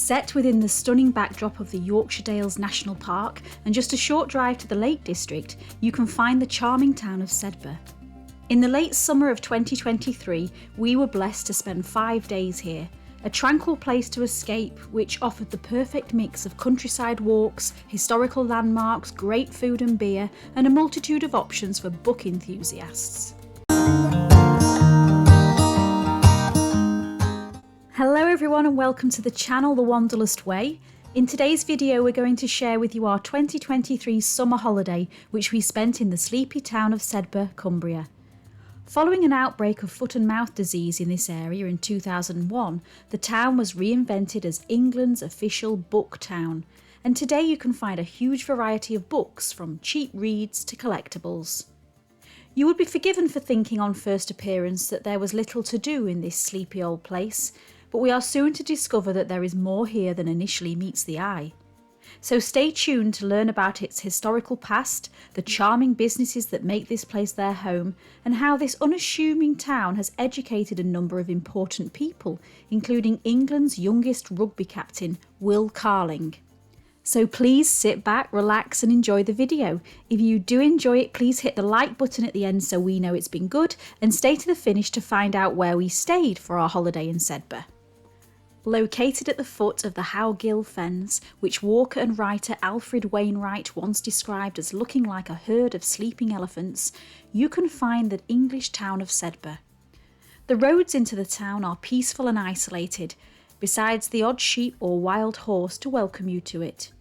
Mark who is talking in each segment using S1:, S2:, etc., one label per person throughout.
S1: Set within the stunning backdrop of the Yorkshire Dales National Park and just a short drive to the Lake District, you can find the charming town of Sedbergh. In the late summer of 2023, we were blessed to spend 5 days here, a tranquil place to escape which offered the perfect mix of countryside walks, historical landmarks, great food and beer, and a multitude of options for book enthusiasts. Hello everyone and welcome to the channel The Wanderlust Way. In today's video we're going to share with you our 2023 summer holiday which we spent in the sleepy town of Sedbergh, Cumbria. Following an outbreak of foot and mouth disease in this area in 2001, the town was reinvented as England's official book town, and today you can find a huge variety of books from cheap reads to collectibles. You would be forgiven for thinking on first appearance that there was little to do in this sleepy old place, but we are soon to discover that there is more here than initially meets the eye. So stay tuned to learn about its historical past, the charming businesses that make this place their home, and how this unassuming town has educated a number of important people, including England's youngest rugby captain, Will Carling. So please sit back, relax and enjoy the video. If you do enjoy it, please hit the like button at the end so we know it's been good, and stay to the finish to find out where we stayed for our holiday in Sedbergh. Located at the foot of the Howgill Fens, which walker and writer Alfred Wainwright once described as looking like a herd of sleeping elephants, you can find the English town of Sedbergh. The roads into the town are peaceful and isolated, besides the odd sheep or wild horse to welcome you to it.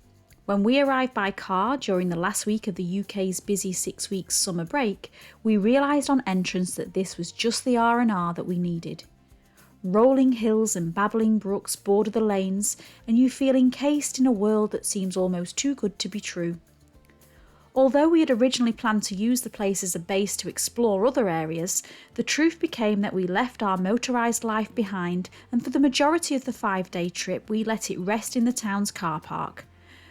S1: When we arrived by car during the last week of the UK's busy 6-week summer break, we realised on entrance that this was just the R&R that we needed. Rolling hills and babbling brooks border the lanes, and you feel encased in a world that seems almost too good to be true. Although we had originally planned to use the place as a base to explore other areas, the truth became that we left our motorised life behind, and for the majority of the 5-day trip we let it rest in the town's car park.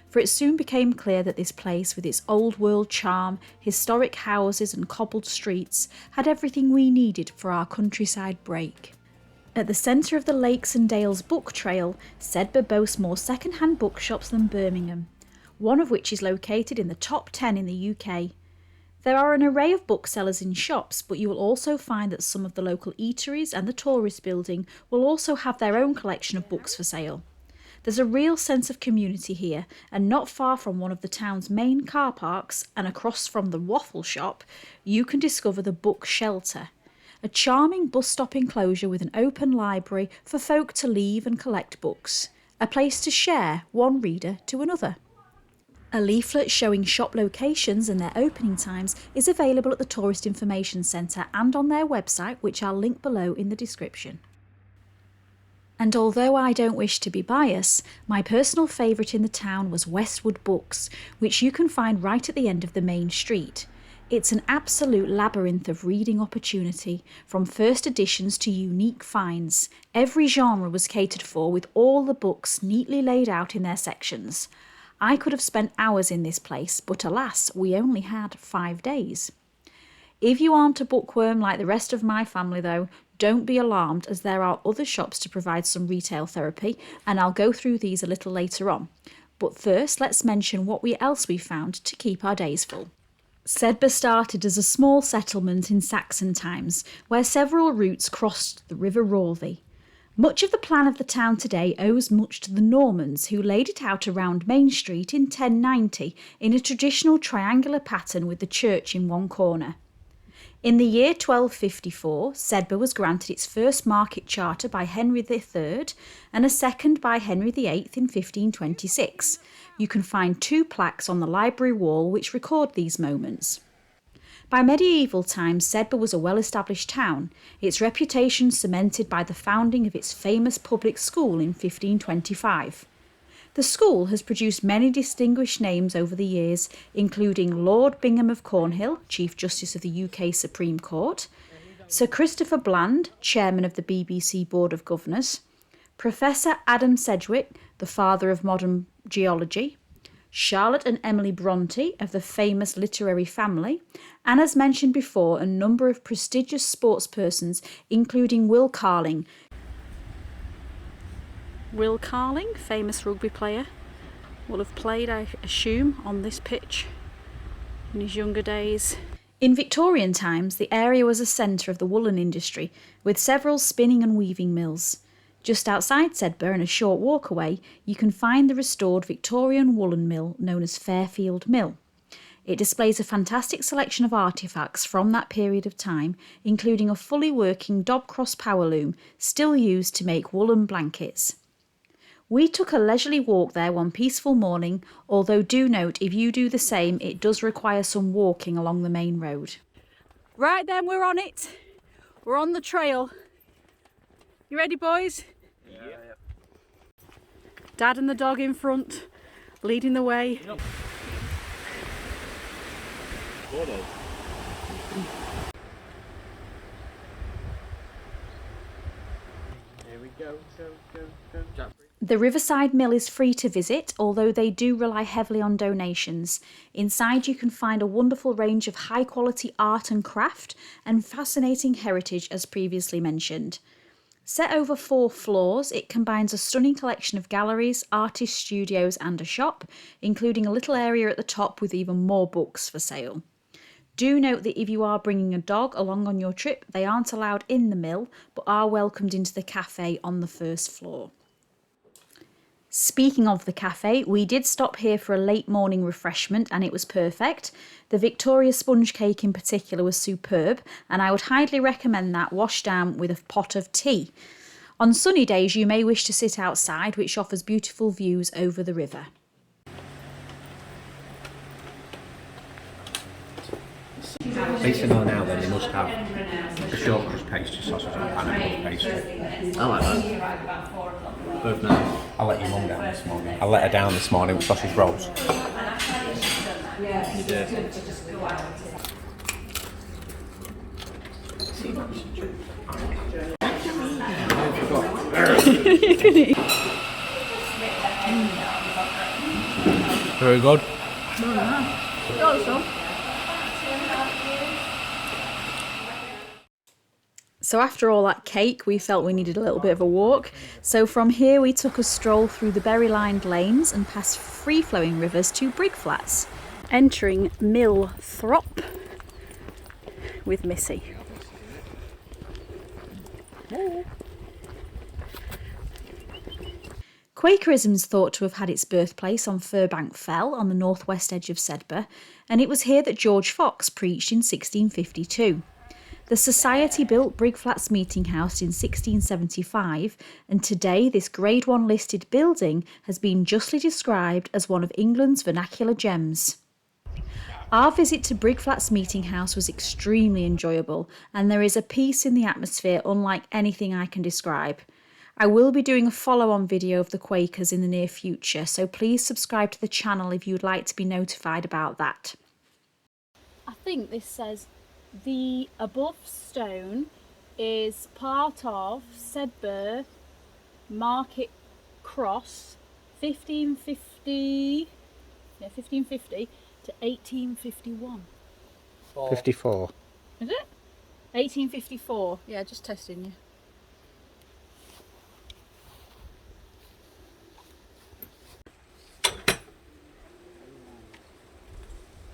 S1: For it soon became clear that this place, with its old world charm, historic houses and cobbled streets, had everything we needed for our countryside break. At the centre of the Lakes and Dales book trail, Sedbergh boasts more second-hand bookshops than Birmingham, one of which is located in the top 10 in the UK. There are an array of booksellers in shops, but you will also find that some of the local eateries and the tourist building will also have their own collection of books for sale. There's a real sense of community here, and not far from one of the town's main car parks and across from the waffle shop, you can discover the Book Shelter, a charming bus stop enclosure with an open library for folk to leave and collect books, a place to share one reader to another. A leaflet showing shop locations and their opening times is available at the Tourist Information Centre and on their website, which I'll link below in the description. And although I don't wish to be biased, my personal favourite in the town was Westwood Books, which you can find right at the end of the main street. It's an absolute labyrinth of reading opportunity, from first editions to unique finds. Every genre was catered for, with all the books neatly laid out in their sections. I could have spent hours in this place, but alas, we only had 5 days. If you aren't a bookworm like the rest of my family though, don't be alarmed, as there are other shops to provide some retail therapy, and I'll go through these a little later on. But first, let's mention what else we found to keep our days full. Sedbergh started as a small settlement in Saxon times, where several routes crossed the River Rothay. Much of the plan of the town today owes much to the Normans, who laid it out around Main Street in 1090 in a traditional triangular pattern with the church in one corner. In the year 1254, Sedbergh was granted its first market charter by Henry III and a second by Henry VIII in 1526. You can find 2 plaques on the library wall which record these moments. By medieval times, Sedbergh was a well-established town, its reputation cemented by the founding of its famous public school in 1525. The school has produced many distinguished names over the years, including Lord Bingham of Cornhill, Chief Justice of the UK Supreme Court, Sir Christopher Bland, Chairman of the BBC Board of Governors, Professor Adam Sedgwick, the father of modern geology, Charlotte and Emily Bronte of the famous literary family, and as mentioned before, a number of prestigious sportspersons, including Will Carling, Will Carling, famous rugby player, will have played, I assume, on this pitch in his younger days. In Victorian times, the area was a centre of the woolen industry, with several spinning and weaving mills. Just outside Sedbergh and a short walk away, you can find the restored Victorian woolen mill known as Fairfield Mill. It displays a fantastic selection of artefacts from that period of time, including a fully working Dobcross power loom, still used to make woolen blankets. We took a leisurely walk there one peaceful morning, although do note if you do the same, it does require some walking along the main road. Right then, we're on it. We're on the trail. You ready, boys? Yeah. Dad and the dog in front, leading the way. Yep.
S2: Here we go.
S1: The Riverside Mill is free to visit, although they do rely heavily on donations. Inside you can find a wonderful range of high quality art and craft and fascinating heritage as previously mentioned. Set over 4 floors, it combines a stunning collection of galleries, artist studios and a shop, including a little area at the top with even more books for sale. Do note that if you are bringing a dog along on your trip, they aren't allowed in the mill, but are welcomed into the cafe on the 1st floor. Speaking of the cafe, we did stop here for a late morning refreshment and it was perfect. The Victoria sponge cake in particular was superb and I would highly recommend that washed down with a pot of tea. On sunny days you may wish to sit outside, which offers beautiful views over the river.
S2: At least I know now that they must have a short crust pastry, sausage and pineapple pastry. I like that. Both nice. I let your mum down this morning. I let her down this morning with sausage rolls. Very good.
S1: So after all that cake, we felt we needed a little bit of a walk. So from here we took a stroll through the berry-lined lanes and past free-flowing rivers to Brigflatts, entering Mill Throp with Missy. Quakerism is thought to have had its birthplace on Firbank Fell on the northwest edge of Sedbergh, and it was here that George Fox preached in 1652. The Society built Brigflatts Meeting House in 1675, and today this Grade 1 listed building has been justly described as one of England's vernacular gems. Our visit to Brigflatts Meeting House was extremely enjoyable, and there is a peace in the atmosphere unlike anything I can describe. I will be doing a follow-on video of the Quakers in the near future, so please subscribe to the channel if you would like to be notified about that. I think this says the above stone is part of Sedbergh Market Cross 1550 to 1851.
S2: 54.
S1: Is it? 1854. Yeah, just testing you.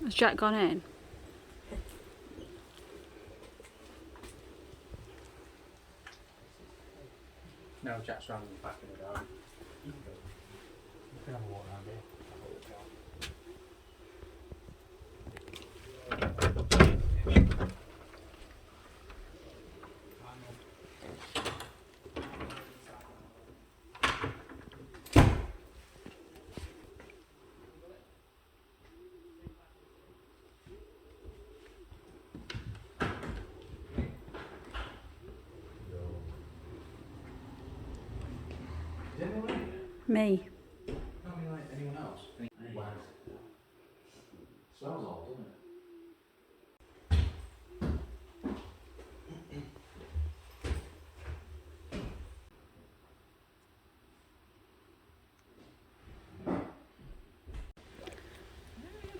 S1: Has Jack gone in?
S2: No, Jack's round the back of the garden. You can have a walk around here.
S1: Me.
S2: Not really like anyone else. Wow. Smells old, doesn't it?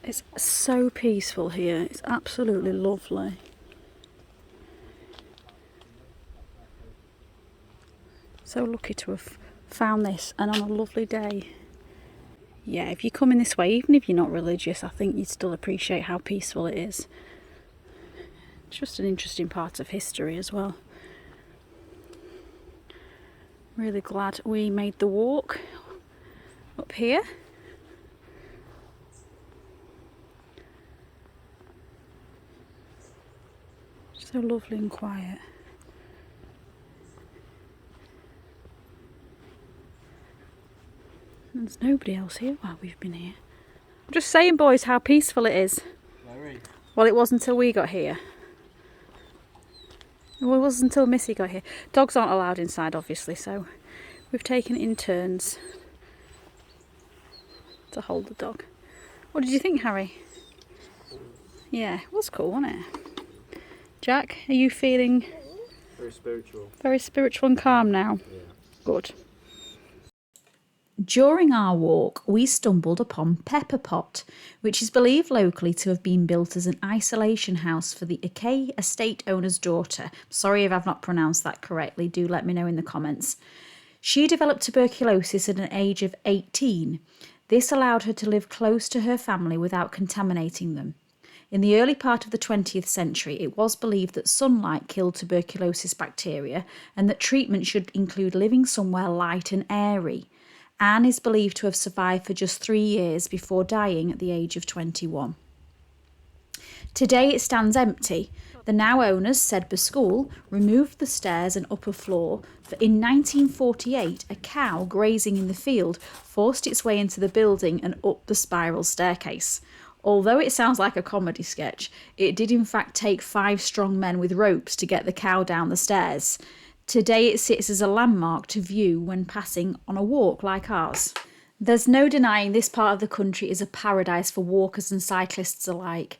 S1: It's so peaceful here. It's absolutely lovely. So lucky to have found this, and on a lovely day, yeah, if you're coming this way, even if you're not religious, I think you'd still appreciate how peaceful it is. It's just an interesting part of history as well. Really glad we made the walk up here. So lovely and quiet. There's nobody else here while we've been here. I'm just saying, boys, how peaceful it is.
S2: Very.
S1: Well, it was until we got here. Well, it was until Missy got here. Dogs aren't allowed inside, obviously, so we've taken it in turns to hold the dog. What did you think, Harry? Yeah, it was cool, wasn't it? Jack, are you feeling
S2: Very spiritual.
S1: Very spiritual and calm now?
S2: Yeah.
S1: Good. During our walk, we stumbled upon Pepper Pot, which is believed locally to have been built as an isolation house for the Akay estate owner's daughter. Sorry if I've not pronounced that correctly, do let me know in the comments. She developed tuberculosis at an age of 18. This allowed her to live close to her family without contaminating them. In the early part of the 20th century, it was believed that sunlight killed tuberculosis bacteria and that treatment should include living somewhere light and airy. Anne is believed to have survived for just 3 years before dying at the age of 21. Today it stands empty. The now owners, Sedbergh School, removed the stairs and upper floor, but in 1948 a cow grazing in the field forced its way into the building and up the spiral staircase. Although it sounds like a comedy sketch, it did in fact take 5 strong men with ropes to get the cow down the stairs. Today it sits as a landmark to view when passing on a walk like ours. There's no denying this part of the country is a paradise for walkers and cyclists alike.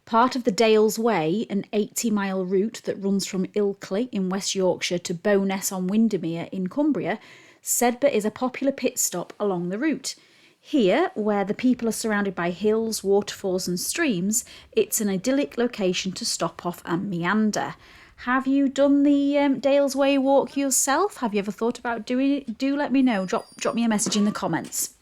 S1: Part of the Dales Way, an 80-mile route that runs from Ilkley in West Yorkshire to Bowness on Windermere in Cumbria, Sedbergh is a popular pit stop along the route. Here, where the people are surrounded by hills, waterfalls and streams, it's an idyllic location to stop off and meander. Have you done the Dales Way walk yourself? Have you ever thought about doing it? Do let me know. Drop me a message in the comments.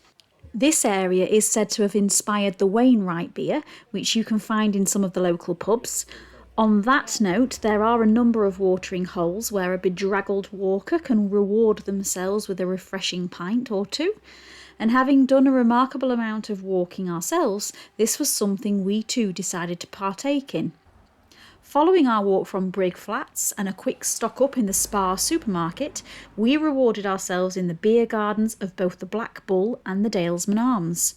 S1: This area is said to have inspired the Wainwright beer, which you can find in some of the local pubs. On that note, there are a number of watering holes where a bedraggled walker can reward themselves with a refreshing pint or two. And having done a remarkable amount of walking ourselves, this was something we too decided to partake in. Following our walk from Brigflatts and a quick stock up in the Spar supermarket, we rewarded ourselves in the beer gardens of both the Black Bull and the Dalesman Arms.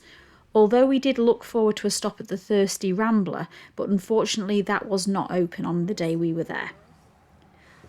S1: Although we did look forward to a stop at the Thirsty Rambler, but unfortunately that was not open on the day we were there.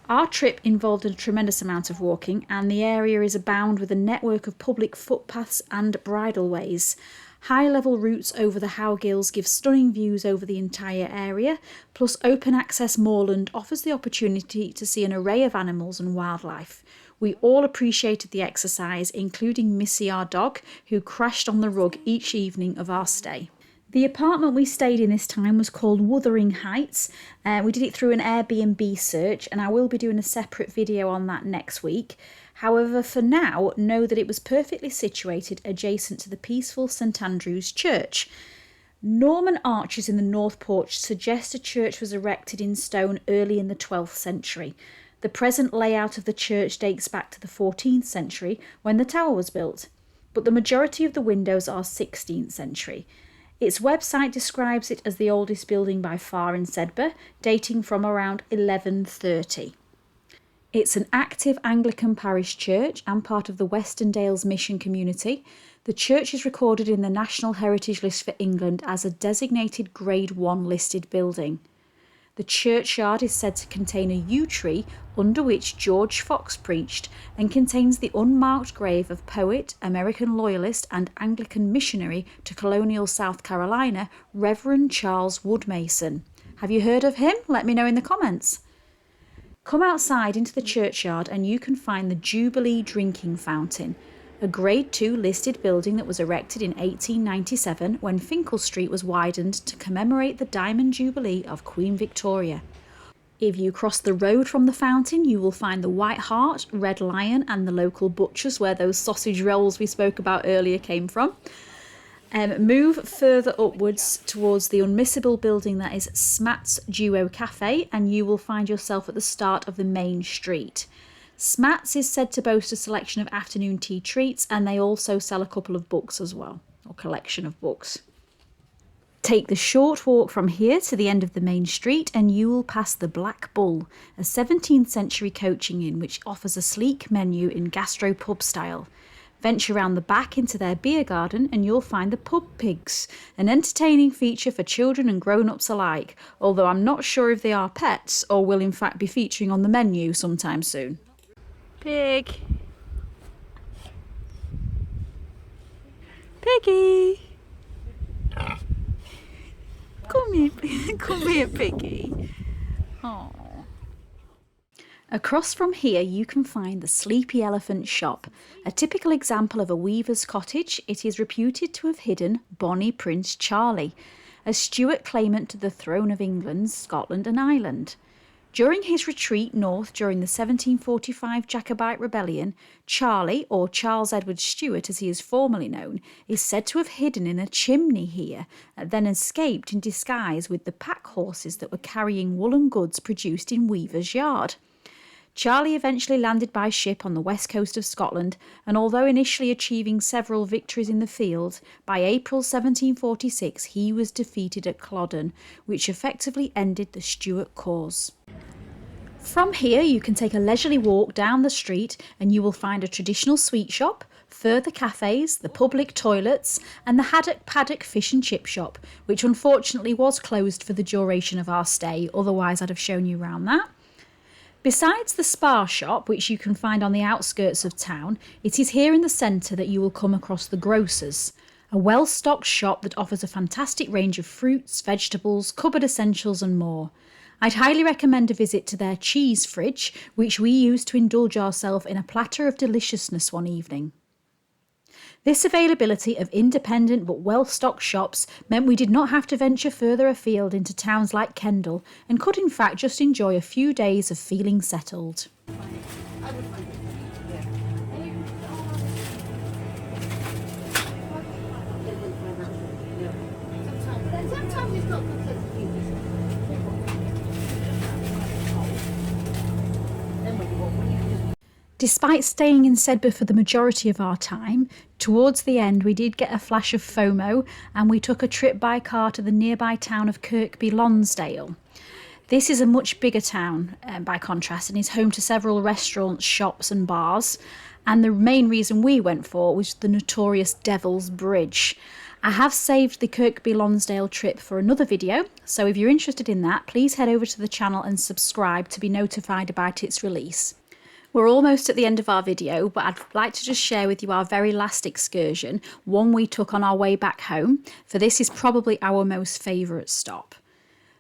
S1: Our trip involved a tremendous amount of walking, and the area is abound with a network of public footpaths and bridleways. High-level routes over the Howgills give stunning views over the entire area, plus open access moorland offers the opportunity to see an array of animals and wildlife. We all appreciated the exercise, including Missy, our dog, who crashed on the rug each evening of our stay. The apartment we stayed in this time was called Wuthering Heights. We did it through an Airbnb search, and I will be doing a separate video on that next week. However, for now, know that it was perfectly situated adjacent to the peaceful St Andrew's Church. Norman arches in the north porch suggest a church was erected in stone early in the 12th century. The present layout of the church dates back to the 14th century when the tower was built, but the majority of the windows are 16th century. Its website describes it as the oldest building by far in Sedbergh, dating from around 1130. It's an active Anglican parish church and part of the Western Dales Mission community. The church is recorded in the National Heritage List for England as a designated Grade 1 listed building. The churchyard is said to contain a yew tree under which George Fox preached, and contains the unmarked grave of poet, American loyalist and Anglican missionary to colonial South Carolina, Reverend Charles Woodmason. Have you heard of him? Let me know in the comments. Come outside into the churchyard and you can find the Jubilee Drinking Fountain, a Grade 2 listed building that was erected in 1897 when Finkel Street was widened to commemorate the Diamond Jubilee of Queen Victoria. If you cross the road from the fountain, you will find the White Hart, Red Lion and the local butchers where those sausage rolls we spoke about earlier came from. Move further upwards towards the unmissable building that is Smat's Duo Cafe and you will find yourself at the start of the main street. Smat's is said to boast a selection of afternoon tea treats and they also sell a couple of books as well, or collection of books. Take the short walk from here to the end of the main street and you will pass the Black Bull, a 17th century coaching inn which offers a sleek menu in gastropub style. Venture round the back into their beer garden and you'll find the Pub Pigs, an entertaining feature for children and grown-ups alike, although I'm not sure if they are pets or will in fact be featuring on the menu sometime soon. Pig! Piggy! Come here, come here, Piggy. Aww. Across from here you can find the Sleepy Elephant Shop, a typical example of a weaver's cottage. It is reputed to have hidden Bonnie Prince Charlie, a Stuart claimant to the throne of England, Scotland and Ireland. During his retreat north during the 1745 Jacobite rebellion, Charlie, or Charles Edward Stuart as he is formally known, is said to have hidden in a chimney here, and then escaped in disguise with the pack horses that were carrying woolen goods produced in Weaver's Yard. Charlie eventually landed by ship on the west coast of Scotland, and although initially achieving several victories in the field, by April 1746 he was defeated at Culloden, which effectively ended the Stuart cause. From here you can take a leisurely walk down the street and you will find a traditional sweet shop, further cafes, the public toilets and the Haddock Paddock fish and chip shop, which unfortunately was closed for the duration of our stay, otherwise I'd have shown you around that. Besides the Spa shop, which you can find on the outskirts of town, it is here in the centre that you will come across the Grocers, a well-stocked shop that offers a fantastic range of fruits, vegetables, cupboard essentials and more. I'd highly recommend a visit to their cheese fridge, which we used to indulge ourselves in a platter of deliciousness one evening. This availability of independent but well-stocked shops meant we did not have to venture further afield into towns like Kendal and could in fact just enjoy a few days of feeling settled. Despite staying in Sedbergh for the majority of our time, towards the end we did get a flash of FOMO and we took a trip by car to the nearby town of Kirkby Lonsdale. This is a much bigger town by contrast and is home to several restaurants, shops and bars, and the main reason we went for was the notorious Devil's Bridge. I have saved the Kirkby Lonsdale trip for another video, so if you're interested in that, please head over to the channel and subscribe to be notified about its release. We're almost at the end of our video, but I'd like to just share with you our very last excursion, one we took on our way back home, for this is probably our most favourite stop.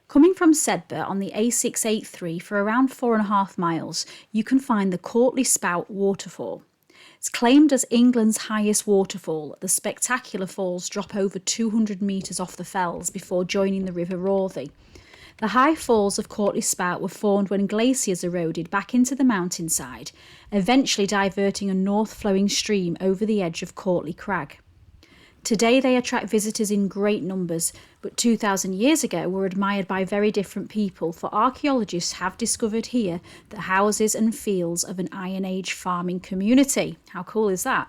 S1: Coming from Sedbergh on the A683 for around 4.5 miles, you can find the Cautley Spout waterfall. It's claimed as England's highest waterfall. The spectacular falls drop over 200 metres off the fells before joining the River Rothay. The high falls of Cautley Spout were formed when glaciers eroded back into the mountainside, eventually diverting a north-flowing stream over the edge of Cautley Crag. Today they attract visitors in great numbers, but 2,000 years ago were admired by very different people, for archaeologists have discovered here the houses and fields of an Iron Age farming community. How cool is that?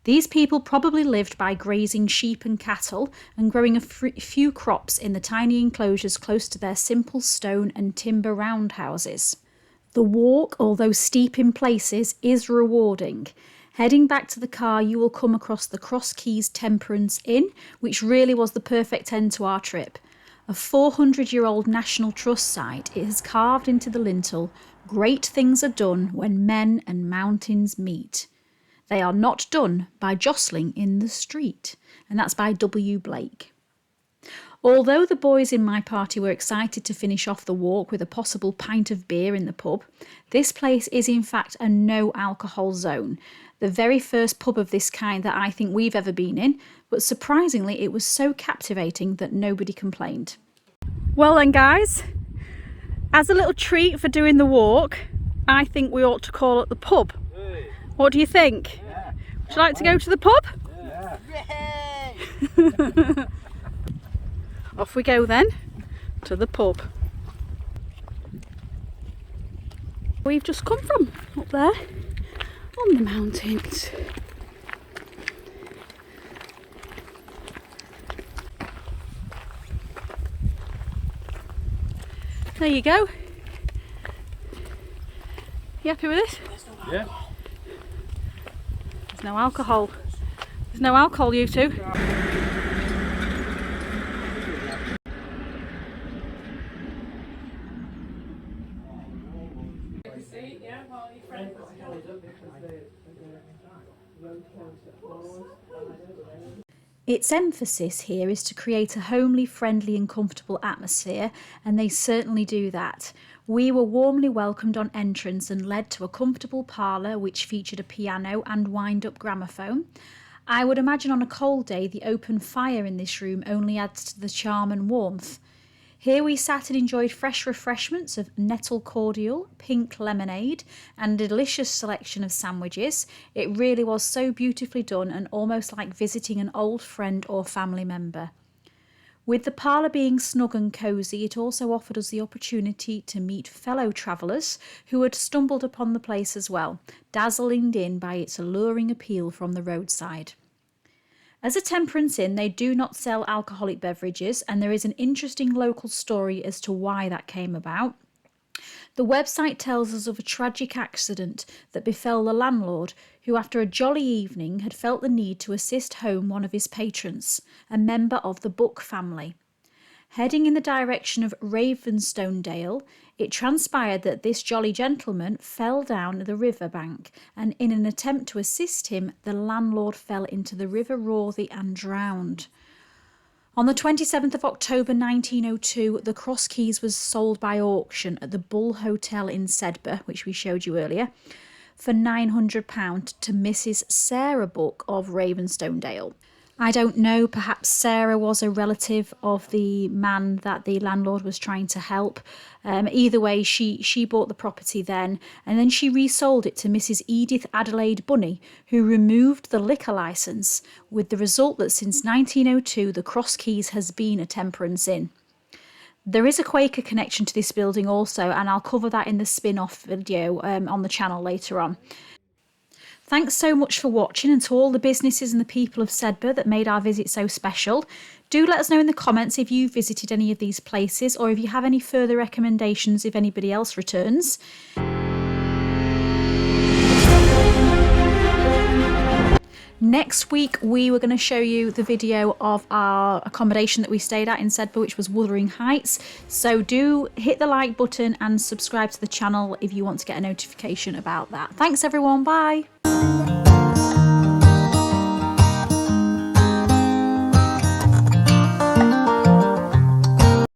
S1: These people probably lived by grazing sheep and cattle and growing a few crops in the tiny enclosures close to their simple stone and timber roundhouses. The walk, although steep in places, is rewarding. Heading back to the car, you will come across the Cross Keys Temperance Inn, which really was the perfect end to our trip. A 400-year-old National Trust site, it has carved into the lintel, "Great things are done when men and mountains meet. They are not done by jostling in the street." And that's by W. Blake. Although the boys in my party were excited to finish off the walk with a possible pint of beer in the pub, this place is in fact a no alcohol zone. The very first pub of this kind that I think we've ever been in, but surprisingly it was so captivating that nobody complained. Well then guys, As a little treat for doing the walk, I think we ought to call at the pub. What do you think?
S2: Yeah.
S1: Would you like to go to the pub?
S2: Yeah.
S1: Off we go then to the pub. We've just come from up there on the mountains. There you go. You happy with this?
S2: Yeah.
S1: There's no alcohol. There's no alcohol, you two. Its emphasis here is to create a homely, friendly and comfortable atmosphere, and they certainly do that. We were warmly welcomed on entrance and led to a comfortable parlour which featured a piano and wind-up gramophone. I would imagine on a cold day the open fire in this room only adds to the charm and warmth. Here we sat and enjoyed fresh refreshments of nettle cordial, pink lemonade and a delicious selection of sandwiches. It really was so beautifully done and almost like visiting an old friend or family member. With the parlour being snug and cosy, it also offered us the opportunity to meet fellow travellers who had stumbled upon the place as well, dazzled in by its alluring appeal from the roadside. As a Temperance inn, they do not sell alcoholic beverages, and there is an interesting local story as to why that came about. The website tells us of a tragic accident that befell the landlord, who after a jolly evening had felt the need to assist home one of his patrons, a member of the Buck family. Heading in the direction of Ravenstonedale, it transpired that this jolly gentleman fell down the river bank, and in an attempt to assist him, the landlord fell into the River Rothay and drowned. On the 27th of October 1902, the cross keys was sold by auction at the Bull Hotel in Sedbergh, which we showed you earlier, for £900 to Mrs. Sarah Buck of Ravenstonedale. I don't know, perhaps Sarah was a relative of the man that the landlord was trying to help. Either way, she bought the property then, and then she resold it to Mrs. Edith Adelaide Bunny, who removed the liquor licence, with the result that since 1902 the Cross Keys has been a Temperance inn. There is a Quaker connection to this building also, and I'll cover that in the spin-off video on the channel later on. Thanks so much for watching, and to all the businesses and the people of Sedbergh that made our visit so special. Do let us know in the comments if you visited any of these places, or if you have any further recommendations if anybody else returns. Next week we were going to show you the video of our accommodation that we stayed at in Sedbergh, which was Wuthering Heights. So do hit the like button and subscribe to the channel if you want to get a notification about that. Thanks everyone, bye!